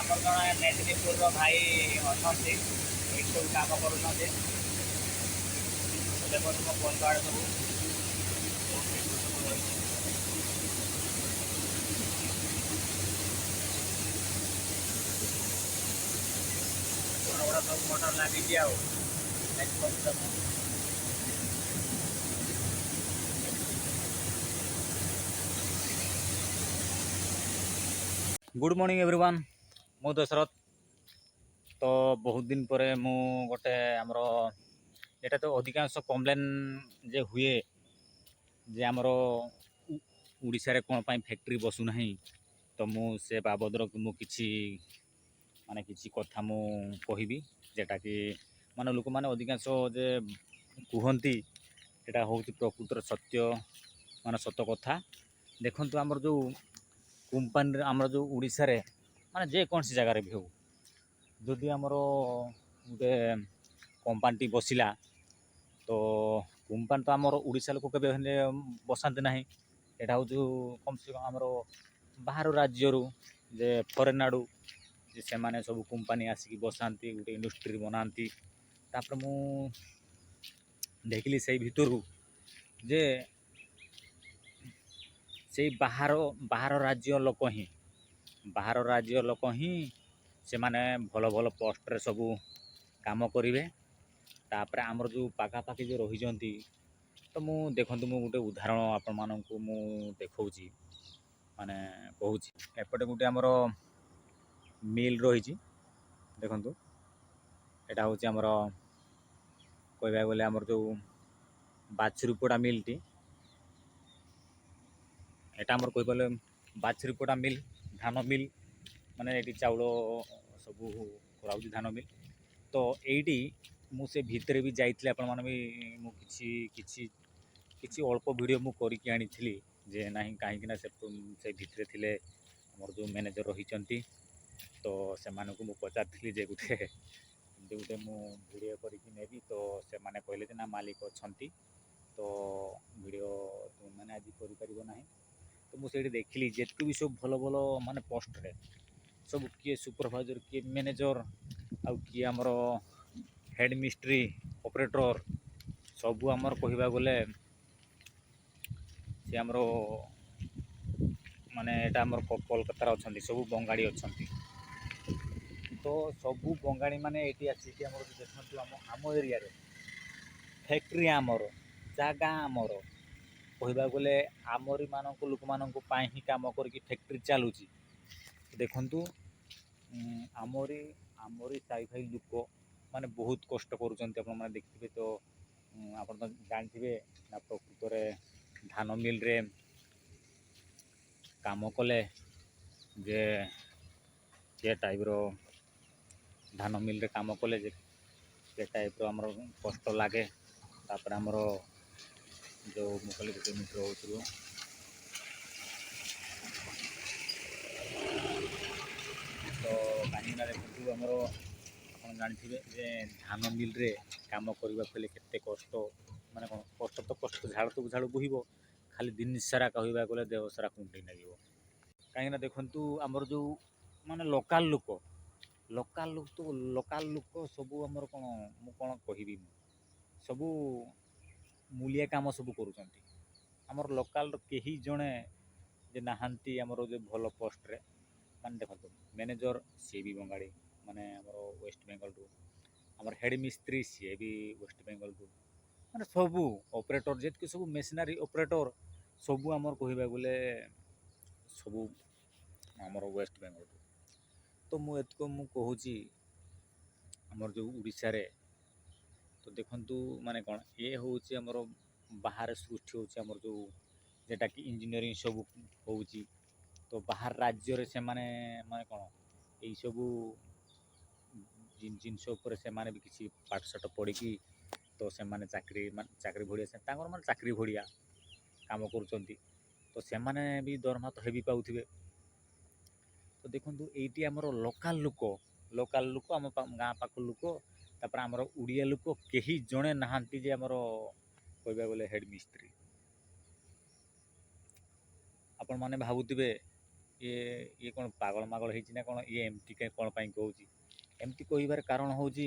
ଆମର ଜଣେ ମେଦିନୀପୁରର ଭାଇ ଅଛନ୍ତି, ଏଇଠି ସବୁ କାମ କରୁଛନ୍ତି। ଦେଖନ୍ତୁ ମୋ ଫୋନ୍ କାର୍ଡ଼ ସବୁ ବଡ଼ ବଡ଼ ସବୁ ମୋଟର ଲାଗିଛି ଆଉ गुड मॉर्निंग एवरीवन। मु दशरथ। तो बहुत दिन पर मु गोटे आमर एटा तो अधिकांश कम्प्लेन जे हुए जे आमर उड़ीसा रे कोन पाई फैक्ट्री बसु नहीं। तो मु से बाबद मु किछि माने किछि कथा मु कहिबी जेटा कि माने लोक माने अधिकांश जे कुहंती एटा होउछि प्रकृतर सत्य माने सत कथा। देखंतु आमर जो कंपानी आमर जो उड़ीसा रे माने जे कौन सी जगार भी हो जदि आमर गोटे कंपानी बसिला तो कंपानी तो आमर उड़ीसा लोक के बसाते ना। यहाँ हूँ कम से कम आमर बाहर राज्य जे फरेन आड़ू जे से माने सब कंपानी आसिक बसाती गोटे इंडस्ट्री बनाती। तापर मु देखली से भितर जे से बाहर बाहर राज्य लोक ही से माने भल भल पोस्ट रे सब काम करेंगे। तापर आमर जो पाखापाखि जो रही तो मु देखंतु मु गोटे उदाहरण आपण मानकु मु देखौची माने कहूची। एपटे गोटे आमर मिल रही देखंतु एटा होची आमर कहबा गले आमर जो बाछुरीपड़ा मिल टी एटा आमर कह बोले बाछुरीपड़ा मिल धान मिल माने ये चाउल सब कराऊँ धान मिल। तो यही मुझे भितर भी जाइए आपण मैंने भी मुझे अल्प वीडियो मु करके आनी जे ना कहीं से भितर थिले हमर जो मैनेजर रही। तो से मानकु मु पचारि जे गोटे गोटे मु वीडियो करके नेबी तो से माने कहले जे ना मालिक अछंती तो वीडियो मैंने आज करि ना। तो मुझे देखिली जितक भी सब भल भल माने पोस्ट रे सब किए सुपरवाइजर किए मैनेजर आउ किए आमर हेड मिस्ट्री ऑपरेटर सबू आमर कहबा गले सी आमर माने एटा आमर कोलकाता अच्छा सब बंगाड़ी अच्छा। तो सबू बंगाड़ी माने ये आसिक आम देखु आम एरिया फैक्ट्री आमर जगह आमर कहबा गले आमरी मानक लोक मानक ही काम करके फैक्ट्री चलुची। देखंतु आमरी साई भाई लोक माने बहुत कष्ट करुचंती आपण माने देखिबे। तो आपण तो जानथिबे ना प्रकृत रे धान मिल रे काम कले जे टाइप रो धान मिल रे काम कले जे टाइप रो हमर कष्ट लागे। तापर हमर जो मुकली गोटे मित्र होउथुरो तो कहीं देखु आमर आप जानते जे धान मिल रे काम करने को केते कष्ट माने कष्ट तो कष्ट झाड़ तो झाड़ बोहिब खाली दिन सारा कहवा गले देह सारा कुंडी लगे। कहीं देखु आमर जो माने लोकाल लोक तो लोकाल लोक सबू आमर कौन मु कौन कहबी सबू मूलिया काम सब करुँच। आमर लोकाल कहीं जड़े जे नहांती आमर जो भल पोस्ट रे माने देखो मैनेजर सी भी बंगाड़ी माने आमर वेस्ट बेंगल रू आमर हेड मिस्त्री सी भी वेस्ट बेंगल रू माने सबू ऑपरेटर जितक सब मेसिनारी ऑपरेटर सबू आमर कहबा गले सबू आमर वेस्ट बेंगल रू। तो मुझक मु कहूँ आमर जो उड़ीसा रे तो देखंतु माने कौन ये हूँ आमर बाहर सृष्टि होमर जो जेटा कि इंजीनियरिंग सब होउची। तो बाहर राज्य रे से माने माने कौन यही सबू जिनस से माने भी किसी पाठशाठ पढ़ी तो से माने चाकरी भाया से माने चाकरी भाया काम करुँच। तो से माने भी दरमा तो हेवी पाउथिबे। तो देखंतु एटी आमर लोकाल लोक आम गाँ पाख लोक तापर आमर उड़िया लोक कहीं जड़े नहांती जे आमर कहबा गले हेड मिस्त्री। आपण माने भाबुथिबे ଇଏ ଇଏ କ'ଣ ପାଗଳ ମାଗଳ ହେଇଛି ନା କ'ଣ, ଇଏ ଏମିତି କ'ଣ ପାଇଁ କହୁଛି। ଏମିତି କହିବାର କାରଣ ହେଉଛି,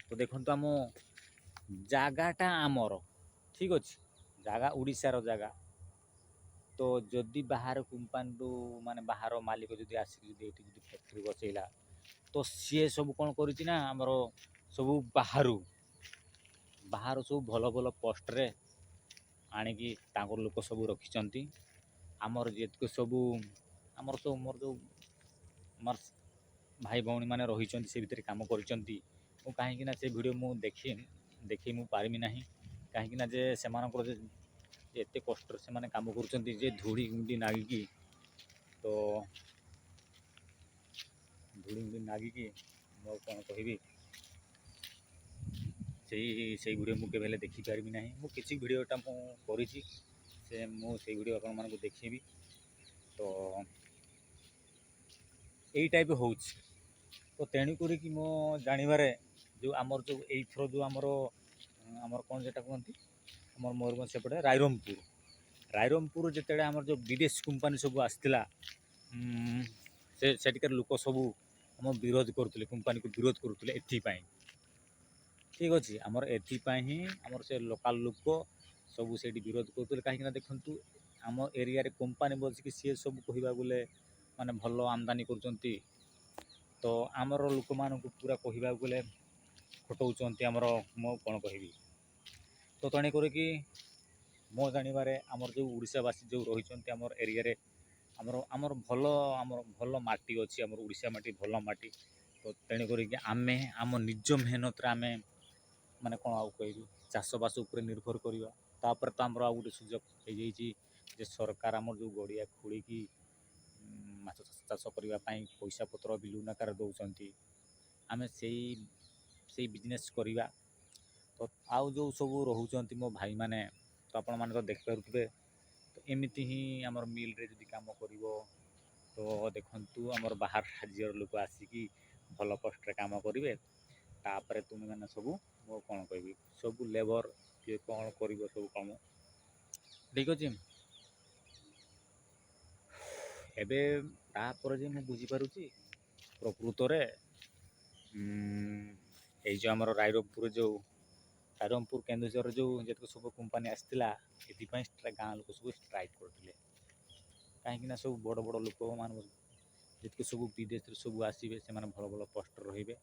ତ ଦେଖନ୍ତୁ ଆମ ଜାଗାଟା ଆମର ଠିକ୍ ଅଛି, ଜାଗା ଓଡ଼ିଶାର ଜାଗା। ତ ଯଦି ବାହାର କମ୍ପାନୀରୁ ମାନେ ବାହାର ମାଲିକ ଯଦି ଆସିକି ଯଦି ଏଇଠି ଯଦି ଫ୍ୟାକ୍ଟ୍ରି ବସେଇଲା, ତ ସିଏ ସବୁ କ'ଣ କରିଛି ନା ଆମର ସବୁ ବାହାରୁ ସବୁ ଭଲ ଭଲ ପୋଷ୍ଟରେ ଆଣିକି ତାଙ୍କର ଲୋକ ସବୁ ରଖିଛନ୍ତି। ଆମର ଯେତିକି ସବୁ ଆମର ସବୁ ମୋର ଯେଉଁ ଆମର ଭାଇ ଭଉଣୀମାନେ ରହିଛନ୍ତି ସେ ଭିତରେ କାମ କରିଛନ୍ତି। ମୁଁ କାହିଁକିନା ସେ ଭିଡ଼ିଓ ମୁଁ ଦେଖି ମୁଁ ପାରିବି ନାହିଁ, କାହିଁକିନା ଯେ ସେମାନଙ୍କର ଯେ ଏତେ କଷ୍ଟରେ ସେମାନେ କାମ କରୁଛନ୍ତି, ଯେ ଧୂଳି ଗୁଣ୍ଡି ନାଗିକି, ତ ଧୂଳି ଗୁଣ୍ଡି ନାଗିକି ମୁଁ କ'ଣ କହିବି, ସେଇ ଭିଡ଼ିଓ ମୁଁ କେବେ ହେଲେ ଦେଖିପାରିବି ନାହିଁ। ମୁଁ କିଛି ଭିଡ଼ିଓଟା ମୁଁ କରିଛି, ମୁଁ ସେଇ ଭିଡ଼ିଓ ଆପଣମାନଙ୍କୁ ଦେଖେଇବି। ତ ଏଇ ଟାଇପ୍ ହେଉଛି। ତ ତେଣୁ କରିକି ମୋ ଜାଣିବାରେ ଯେଉଁ ଆମର ଯେଉଁ ଏଇଥର ଯେଉଁ ଆମର କ'ଣ ଯେଟା କୁହନ୍ତି, ଆମର ମୟୂରଭଞ୍ଜ ସେପଟେ ରାଇରଙ୍ଗପୁର ଯେତେବେଳେ ଆମର ଯେଉଁ ବିଦେଶୀ କମ୍ପାନୀ ସବୁ ଆସିଥିଲା, ସେଠିକାର ଲୋକ ସବୁ ଆମ ବିରୋଧ କରୁଥିଲେ, କମ୍ପାନୀକୁ ବିରୋଧ କରୁଥିଲେ ଏଥିପାଇଁ। ଠିକ୍ ଅଛି, ଆମର ଏଥିପାଇଁ ହିଁ ଆମର ସେ ଲୋକାଲ୍ ଲୋକ ସବୁ ସେଇଠି ବିରୋଧ କରୁଥିଲେ। କାହିଁକିନା ଦେଖନ୍ତୁ ଆମ ଏରିଆରେ କମ୍ପାନୀ ବସିକି ସିଏ ସବୁ କହିବାକୁ ଗଲେ ମାନେ ଭଲ ଆମଦାନୀ କରୁଛନ୍ତି, ତ ଆମର ଲୋକମାନଙ୍କୁ ପୁରା କହିବାକୁ ଗଲେ ଖଟଉଛନ୍ତି। ମୁଁ କ'ଣ କହିବି, ତ ତେଣୁ କରିକି ମୋ ଜାଣିବାରେ ଆମର ଯେଉଁ ଓଡ଼ିଶାବାସୀ ଯେଉଁ ରହିଛନ୍ତି ଆମର ଏରିଆରେ, ଆମର ଭଲ ମାଟି ଅଛି, ଆମର ଓଡ଼ିଶା ମାଟି ଭଲ ମାଟି। ତ ତେଣୁ କରିକି ଆମେ ଆମ ନିଜ ମେହନତରେ ଆମେ ମାନେ କ'ଣ ଆଉ କହିବି, ଚାଷବାସ ଉପରେ ନିର୍ଭର କରିବା। ତାପରେ ତ ଆମର ଆଉ ଗୋଟେ ସୁଯୋଗ ହେଇଯାଇଛି ଯେ ସରକାର ଆମର ଯେଉଁ ଗଡ଼ିଆ ଖୋଳିକି ମାଛ ଚାଷ କରିବା ପାଇଁ ପଇସା ପତ୍ର ବିଲୁନ ଆକାରରେ ଦେଉଛନ୍ତି, ଆମେ ସେଇ ବିଜନେସ୍ କରିବା। ତ ଆଉ ଯେଉଁ ସବୁ ରହୁଛନ୍ତି ମୋ ଭାଇମାନେ, ତ ଆପଣମାନେ ତ ଦେଖିପାରୁଥିବେ, ତ ଏମିତି ହିଁ ଆମର ମିଲ୍ରେ ଯଦି କାମ କରିବ, ତ ଦେଖନ୍ତୁ ଆମର ବାହାର ରାଜ୍ୟର ଲୋକ ଆସିକି ଭଲ ପୋଷ୍ଟରେ କାମ କରିବେ। ତାପରେ ତୁମେମାନେ ସବୁ ମୁଁ କ'ଣ କହିବି, ସବୁ ଲେବର କିଏ କ'ଣ କରିବ ସବୁ କାମ, ଠିକ୍ ଅଛି। ଏବେ ତାପରେ ଯେ ମୁଁ ବୁଝିପାରୁଛି ପ୍ରକୃତରେ ଏଇ ଯେଉଁ ଆମର ରାଇରଙ୍ଗପୁର କେନ୍ଦୁଝର ଯେଉଁ ଯେତିକି ସବୁ କମ୍ପାନୀ ଆସିଥିଲା, ଏଥିପାଇଁ ଗାଁ ଲୋକ ସବୁ ଷ୍ଟ୍ରାଇକ୍ କରୁଥିଲେ। କାହିଁକିନା ସବୁ ବଡ଼ ବଡ଼ ଲୋକମାନେ ଯେତିକି ସବୁ ବିଦେଶରୁ ସବୁ ଆସିବେ, ସେମାନେ ଭଲ ଭଲ ପୋଷ୍ଟରେ ରହିବେ,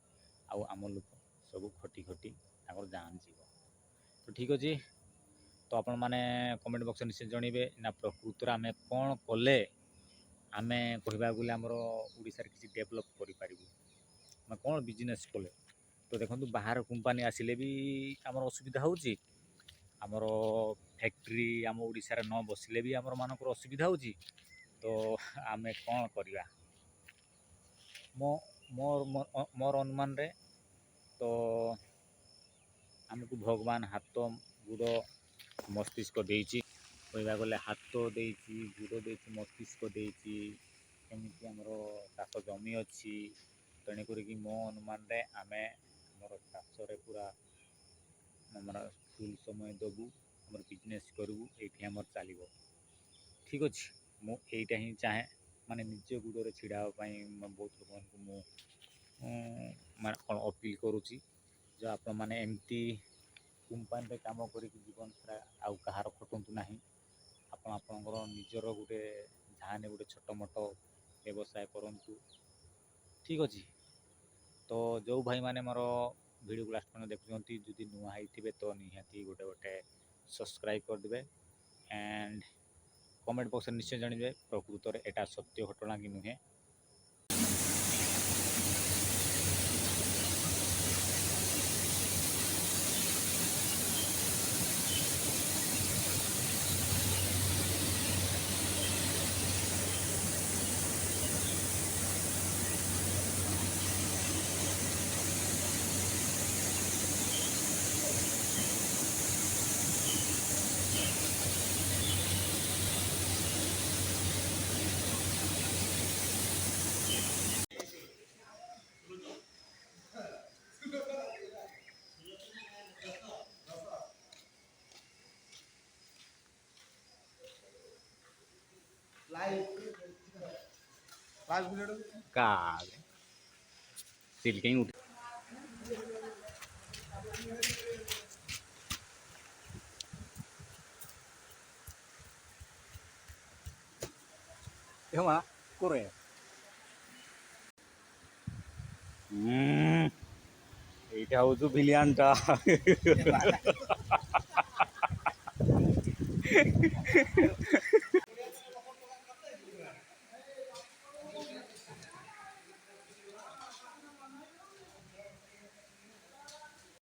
ଆଉ ଆମ ଲୋକ ସବୁ ଖଟି ତାଙ୍କର ଜାନ୍ ଯିବ। ତ ଠିକ୍ ଅଛି, ତ ଆପଣମାନେ କମେଣ୍ଟ ବକ୍ସରେ ନିଶ୍ଚୟ ଜଣାଇବେ ନା ପ୍ରକୃତରେ ଆମେ କ'ଣ କଲେ ଆମେ କହିବାକୁ ଗଲେ ଆମର ଓଡ଼ିଶାରେ କିଛି ଡେଭଲପ୍ କରିପାରିବୁ, ଆମେ କ'ଣ ବିଜନେସ୍ କଲେ। ତ ଦେଖନ୍ତୁ ବାହାର କମ୍ପାନୀ ଆସିଲେ ବି ଆମର ଅସୁବିଧା ହେଉଛି, ଆମର ଫ୍ୟାକ୍ଟ୍ରି ଆମ ଓଡ଼ିଶାରେ ନ ବସିଲେ ବି ମାନଙ୍କର ଅସୁବିଧା ହେଉଛି। ତ ଆମେ କ'ଣ କରିବା, ମୋର ଅନୁମାନରେ ତ ଆମକୁ ଭଗବାନ ହାତ ଗୋଡ଼ ମସ୍ତିଷ୍କ ଦେଇଛି, କହିବାକୁ ଗଲେ ହାତ ଦେଇଛି, ଗୋଡ଼ ଦେଇଛି, ମସ୍ତିଷ୍କ ଦେଇଛି, ଏମିତି ଆମର ଚାଷ ଜମି ଅଛି। ତେଣୁ କରିକି ମୋ ଅନୁମାନରେ ଆମେ ଆମର ଚାଷରେ ପୁରା ଆମର ଫୁଲ୍ ସମୟ ଦେବୁ, ଆମର ବିଜନେସ୍ କରିବୁ, ଏଇଠି ଆମର ଚାଲିବ। ଠିକ୍ ଅଛି, ମୁଁ ଏଇଟା ହିଁ ଚାହେଁ, ମାନେ ନିଜ ଗୋଡ଼ରେ ଛିଡ଼ା ହେବା ପାଇଁ ବହୁତ ଲୋକମାନଙ୍କୁ ମୁଁ ମାନେ କ'ଣ ଅପିଲ୍ କରୁଛି ଯେ ଆପଣମାନେ ଏମିତି କମ୍ପାନୀରେ କାମ କରିକି ଜୀବନ ସାରା ଆଉ କାହାର ଖଟନ୍ତୁ ନାହିଁ। ଆପଣଙ୍କର ନିଜର ଗୋଟେ ଯାହାହେଲେ ଗୋଟେ ଛୋଟ ମୋଟ ବ୍ୟବସାୟ କରନ୍ତୁ। ଠିକ୍ ଅଛି, ତ ଯେଉଁ ଭାଇମାନେ ମୋର ଭିଡ଼ିଓକୁ ଲାଷ୍ଟ ପର୍ଯ୍ୟନ୍ତ ଦେଖୁଛନ୍ତି, ଯଦି ନୂଆ ହେଇଥିବେ ତ ନିହାତି ଗୋଟେ ସବସ୍କ୍ରାଇବ୍ କରିଦେବେ ଆଣ୍ଡ କମେଣ୍ଟ ବକ୍ସରେ ନିଶ୍ଚୟ ଜାଣିବେ ପ୍ରକୃତରେ ଏଇଟା ସତ୍ୟ ଘଟଣା କି ନୁହେଁ। Live काले सिल कहीं उठ Emang Korea. এইটা হচ্ছে ভিলিয়ানটা